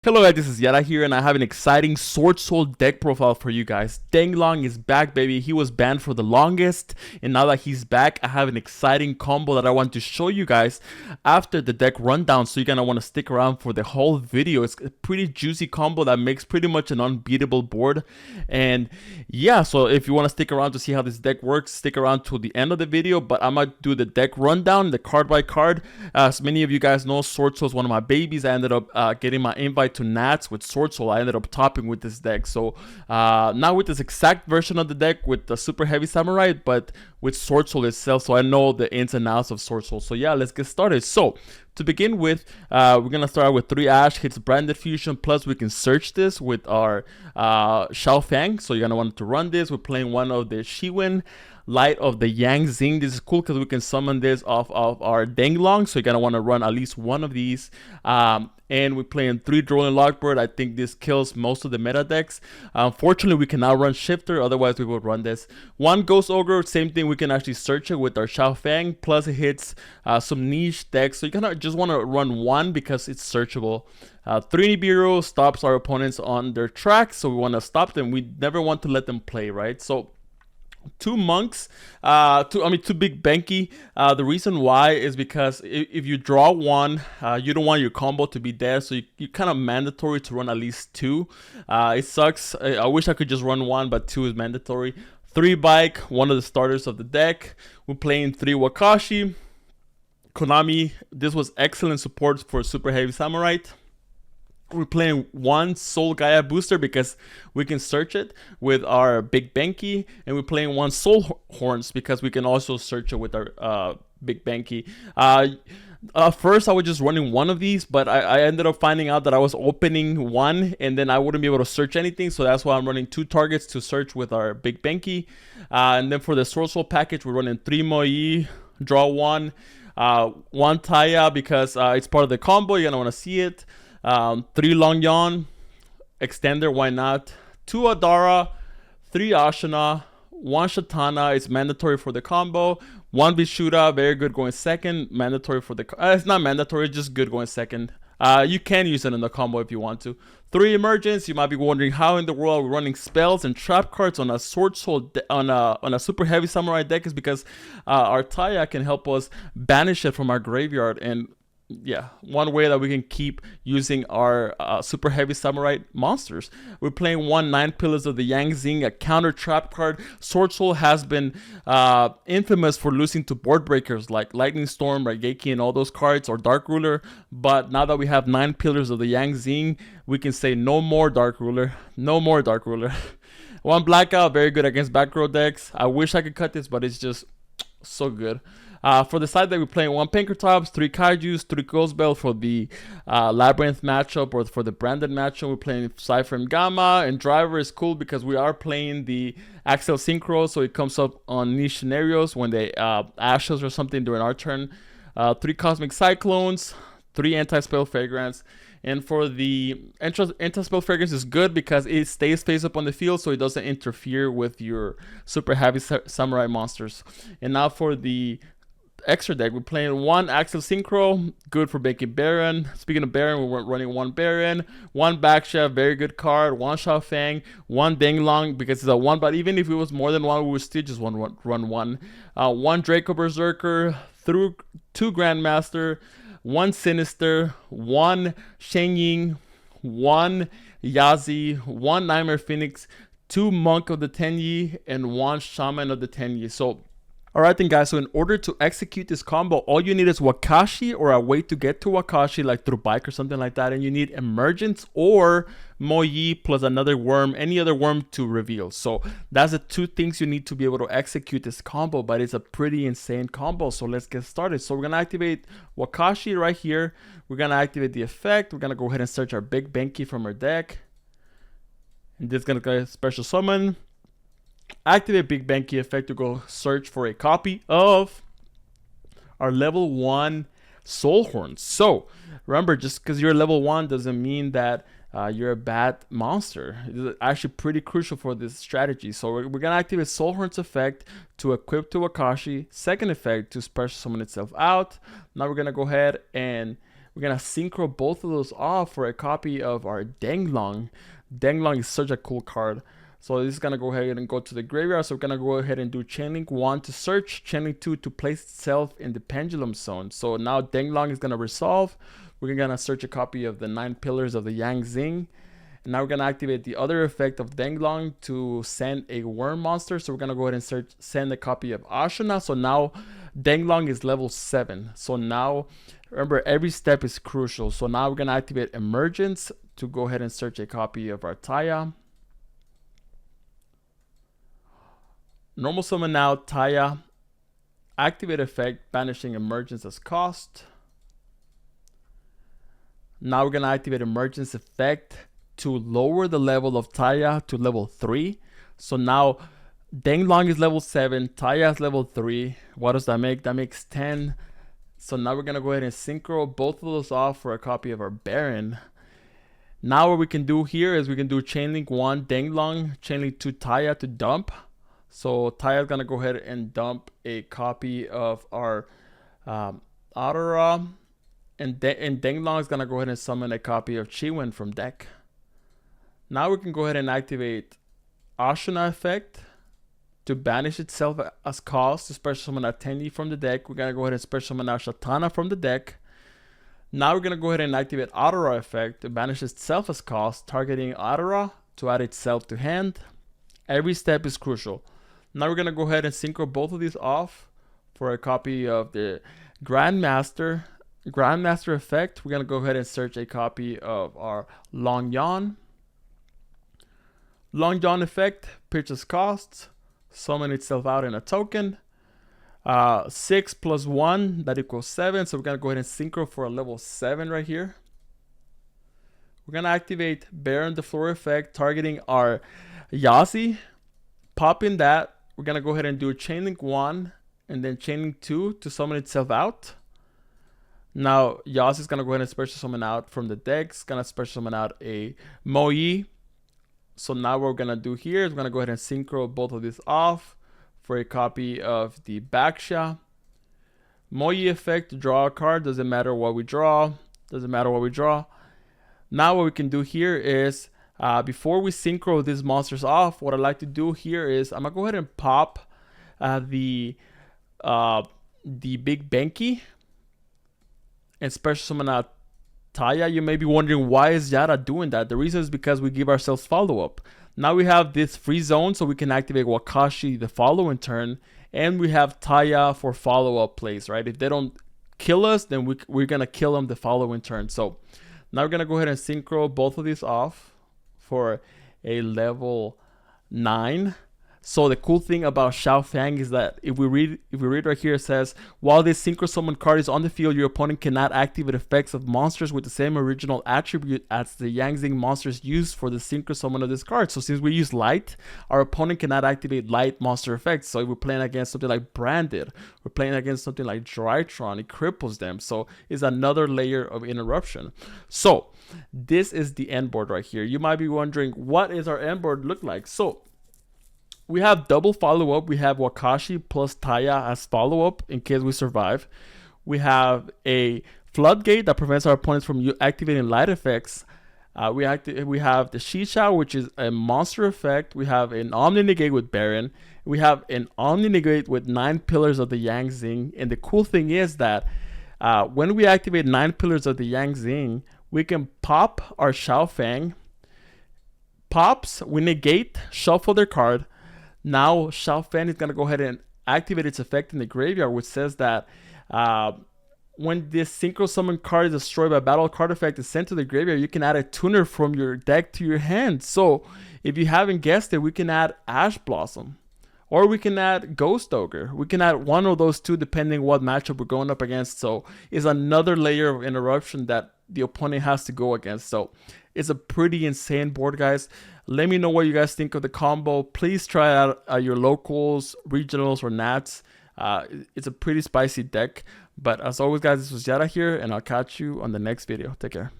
Hello guys, this is Yara here and I have an exciting Swordsoul deck profile for you guys. Danglong is back, baby. He was banned for the longest and now that he's back, I have an exciting combo that I want to show you guys after the deck rundown, so you're gonna want to stick around for the whole video. It's a pretty juicy combo that makes pretty much an unbeatable board. And yeah, so if you want to stick around to see how this deck works, stick around to the end of the video, but I might do the deck rundown, the card by card. As many of you guys know, Swordsoul is one of my babies. I ended up getting my invite to Nats with Swordsoul. I ended up topping with this deck. So not with this exact version of the deck with the Superheavy Samurai, but with Swordsoul itself. So I know the ins and outs of Swordsoul. So yeah, let's get started. So to begin with, we're gonna start out with 3 Ash hits Branded Fusion. Plus we can search this with our Shao Fang. So you're gonna want to run this. We're playing one of the Shiwen Light of the Yang Zing. This is cool because we can summon this off of our Danglong. So you're gonna want to run at least one of these. And we're playing 3 Drolling Lockbird. I think this kills most of the meta decks. Unfortunately, we cannot run Shifter, otherwise we would run this. 1 Ghost Ogre, same thing, we can actually search it with our Shao Fang. Plus it hits some niche decks, so you kind of just want to run 1 because it's searchable. 3 Nibiru stops our opponents on their track, so we want to stop them. We never want to let them play, right? So 2 monks, two big banky. The reason why is because if you draw 1, you don't want your combo to be dead, so you kind of mandatory to run at least 2. It sucks. I wish I could just run 1, but 2 is mandatory. 3 Bike, one of the starters of the deck. We're playing 3 Wakashi. Konami, this was excellent support for Superheavy Samurai. We're playing 1 Soul Gaia booster because we can search it with our Big Banky, and we're playing 1 Soul Horns because we can also search it with our Big Banky. First I was just running 1 of these, but I ended up finding out that I was opening 1 and then I wouldn't be able to search anything, so that's why I'm running 2 targets to search with our Big Banky. And then for the Swordsoul package, we're running 3 Moi, draw 1, 1 Taya because it's part of the combo, you're gonna want to see it. 3 Long Yon, Extender, why not? 2 Adara, 3 Ashina, 1 Shatana, it's mandatory for the combo. 1 Vishuda, very good going second, mandatory for the it's not mandatory, it's just good going second. You can use it in the combo if you want to. 3 Emergence, you might be wondering how in the world we're running spells and trap cards on a Swordsoul on a Superheavy Samurai deck is because our Taya can help us banish it from our graveyard. And yeah, one way that we can keep using our Superheavy Samurai monsters. We're playing 1 9 Pillars of the Yang Zing, a counter trap card. Swordsoul has been infamous for losing to board breakers like Lightning Storm, Raigeki, and all those cards, or Dark Ruler. But now that we have 9 Pillars of the Yang Zing, we can say no more Dark Ruler, no more Dark Ruler. 1 Blackout, very good against back row decks. I wish I could cut this, but it's just so good. For the side that we're playing 1 Pinkertops, 3 Kaijus, 3 Ghostbell for the Labyrinth matchup, or for the Branded matchup. We're playing Cypher and Gamma, and Driver is cool because we are playing the Axel Synchro, so it comes up on niche scenarios when they Ashes or something during our turn. 3 Cosmic Cyclones, 3 Anti-Spell Fragrance. And for the Anti-Spell Fragrance is good because it stays face up on the field, so it doesn't interfere with your Superheavy Samurai monsters. And now for the extra deck, we're playing 1 Axel Synchro, good for making Baron. Speaking of Baron, we're running 1 Baron, 1 Backchef, very good card, 1 Shao Fang, 1 Danglong because it's a 1, but even if it was more than 1, we would still just run 1. 1 Draco Berserker, through 2 Grandmaster, 1 Sinister, 1 Shenying, 1 Yazi, 1 Nightmare Phoenix, 2 Monk of the Tenyi, and 1 Shaman of the Tenyi. So alright then guys, so in order to execute this combo, all you need is Wakashi or a way to get to Wakashi, like through Bike or something like that, and you need Emergence or Moi plus another worm, any other worm to reveal. So that's the 2 things you need to be able to execute this combo, but it's a pretty insane combo, so let's get started. So we're going to activate Wakashi right here. We're going to activate the effect. We're going to go ahead and search our Big Banky from our deck. And this is going to go special summon. Activate Big Banky effect to go search for a copy of our level 1 Soul Horns. So remember, just because you're level 1 doesn't mean that you're a bad monster. It's actually pretty crucial for this strategy. So we're going to activate Soul Horns effect to equip to Akashi. Second effect to special summon itself out. Now we're going to go ahead and we're gonna synchro both of those off for a copy of our Denglong. Denglong is such a cool card. So this is gonna go ahead and go to the graveyard. So we're gonna go ahead and do Chainlink 1 to search, Chainlink 2 to place itself in the pendulum zone. So now Denglong is gonna resolve. We're gonna search a copy of the 9 pillars of the Yang Zing. And now we're gonna activate the other effect of Denglong to send a worm monster. So we're gonna go ahead and send a copy of Ashana. So now Denglong is level 7. So now, remember, every step is crucial. So now we're gonna activate Emergence to go ahead and search a copy of our Taya. Normal summon now Taya. Activate effect, banishing Emergence as cost. Now we're gonna activate Emergence effect to lower the level of Taya to level 3. So now Denglong is level 7, Taya is level 3. What does that make? That makes 10. So now we're gonna go ahead and synchro both of those off for a copy of our Baron. Now what we can do here is we can do Chainlink 1 Denglong, Chainlink 2 Taya to dump. So Taya is gonna go ahead and dump a copy of our Adara, and Denglong is gonna go ahead and summon a copy of Chiwen from deck. Now we can go ahead and activate Ashana effect to banish itself as cost to special summon Atendi from the deck. We're gonna go ahead and special summon Shatana from the deck. Now we're gonna go ahead and activate Adara effect to banish itself as cost, targeting Adara to add itself to hand. Every step is crucial. Now we're gonna go ahead and synchro both of these off for a copy of the Grandmaster effect. We're gonna go ahead and search a copy of our Long Yon. Long John effect, purchase costs, summon itself out in a token. 6 plus 1, that equals 7. So we're gonna go ahead and synchro for a level 7 right here. We're gonna activate Baron the Floor effect, targeting our Yasi. Pop in that. We're gonna go ahead and do Chainlink 1 and then Chainlink 2 to summon itself out. Now Yasi is gonna go ahead and special summon out from the deck. It's gonna special summon out a Moi. So now what we're gonna do here is we're gonna go ahead and synchro both of these off for a copy of the Baksha. Moi effect, draw a card, doesn't matter what we draw. Now what we can do here is, before we synchro these monsters off, what I like to do here is I'm gonna go ahead and pop the big Benki and special summon out Taya. You may be wondering, why is Yara doing that? The reason is because we give ourselves follow-up. Now we have this free zone, so we can activate Wakashi the following turn, and we have Taya for follow-up plays, right? If they don't kill us, then we're gonna kill them the following turn. So now we're gonna go ahead and synchro both of these off for a level 9. So the cool thing about Xiao Fang is that if we read right here, it says, while this synchro summon card is on the field, your opponent cannot activate effects of monsters with the same original attribute as the Yangzing monsters used for the synchro summon of this card. So since we use light, our opponent cannot activate light monster effects. So if we're playing against something like Branded, we're playing against something like Drytron, it cripples them. So it's another layer of interruption. So this is the end board right here. You might be wondering, what is our end board look like? So we have double follow-up. We have Wakashi plus Taya as follow-up in case we survive. We have a Floodgate that prevents our opponents from activating light effects. We have the Shisha, which is a monster effect. We have an Omni Negate with Baron. We have an Omni Negate with 9 Pillars of the Yang Zing. And the cool thing is that when we activate 9 Pillars of the Yang Zing, we can pop our Xiao Fang. Pops, we negate, shuffle their card. Now Xiao Fang is going to go ahead and activate its effect in the graveyard, which says that when this synchro summon card is destroyed by battle card effect is sent to the graveyard, you can add a tuner from your deck to your hand. So if you haven't guessed it, we can add Ash Blossom, or we can add Ghost Ogre. We can add one of those two depending what matchup we're going up against. So it's another layer of interruption that the opponent has to go against. So it's a pretty insane board, guys. Let me know what you guys think of the combo. Please try it out at your locals, regionals, or nats. It's a pretty spicy deck. But as always, guys, this was Yara here, and I'll catch you on the next video. Take care.